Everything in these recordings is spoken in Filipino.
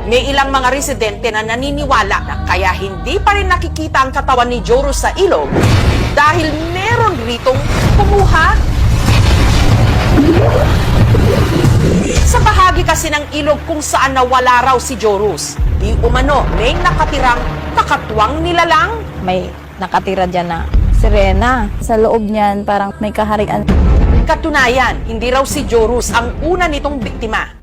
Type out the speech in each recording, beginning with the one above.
May ilang mga residente na naniniwala na kaya hindi pa rin nakikita ang katawan ni Joros sa ilog dahil meron ritong kumuha. Sa bahagi kasi ng ilog kung saan nawala raw si Joros, di umano may nakatirang kakatwang nilalang. May nakatira dyan na sirena. Sa loob niyan, parang may kaharian. Katunayan, hindi raw si Joros ang una nitong biktima.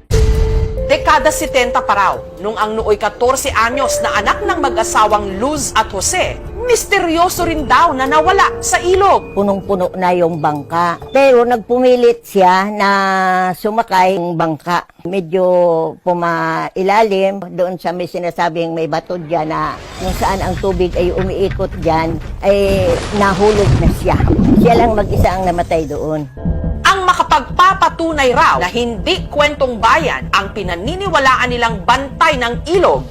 Dekada 70 pa raw, nung ang nooy 14 anyos na anak ng mag-asawang Luz at Jose, misteryoso rin daw na nawala sa ilog. Punong-puno na yung bangka. Pero nagpumilit siya na sumakay yung bangka. Medyo pumailalim doon sa may sinasabing may bato dyan na kung saan ang tubig ay umiikot dyan, ay nahulog na siya. Siya lang mag-isa ang namatay doon. Ang makapagpapatunay raw na hindi kwentong bayan ang pinaniniwalaan nilang bantay ng ilog,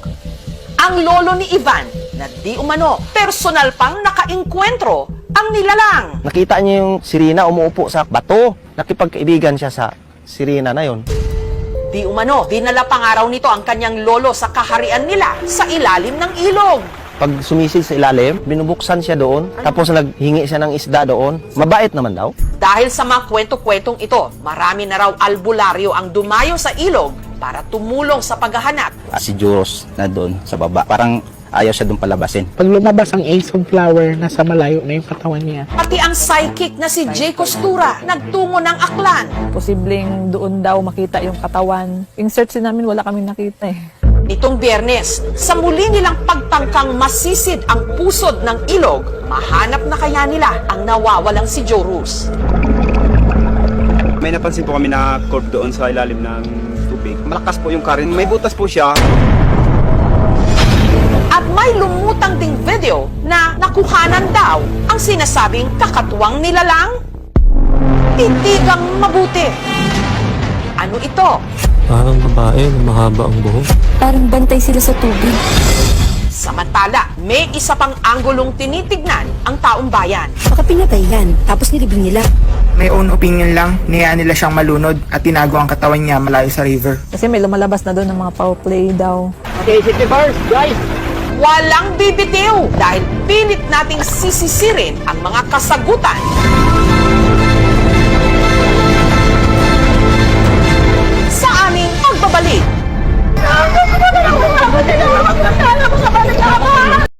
ang lolo ni Ivan na di umano personal pang nakainkwentro ang nilalang. Nakita niya yung sirena umuupo sa bato. Nakipagkaibigan siya sa sirena na yon. Di umano, dinala pa nga raw nito ang kanyang lolo sa kaharian nila sa ilalim ng ilog. Pag sumisid sa ilalim, binubuksan siya doon, tapos naghingi siya ng isda doon. Mabait naman daw. Dahil sa mga kwento-kwentong ito, marami na raw albularyo ang dumayo sa ilog para tumulong sa paghahanap. Si Joros na doon sa baba. Parang ayaw siya doon palabasin. Pag lumabas ang Ace of Flower, nasa malayo na yung katawan niya. Pati ang psychic na si Jay Costura nagtungo ng aklan. Posibleng doon daw makita yung katawan. Yung search din namin, wala kami nakita eh. Nitong Biyernes, sa muli nilang pagtangkang masisid ang pusod ng ilog, mahanap na kaya nila ang nawawalang si Joros. May napansin po kami na curve doon sa ilalim ng tubig. Malakas po yung current. May butas po siya. At may lumutang ding video na nakuhanan daw ang sinasabing kakatwang nilalang. Titigang mabuti. Ano ito? Parang babae na mahaba ang buhok. Parang bantay sila sa tubig. Samantala, may isa pang anggulong tinitignan ang taong bayan. Baka pinatay yan, tapos nilibing nila. May own opinion lang, niyaya nila siyang malunod at tinago ang katawan niya malayo sa river. Kasi may lumalabas na doon ng mga foul play daw. Walang bibitiw dahil pilit nating sisisirin ang mga kasagutan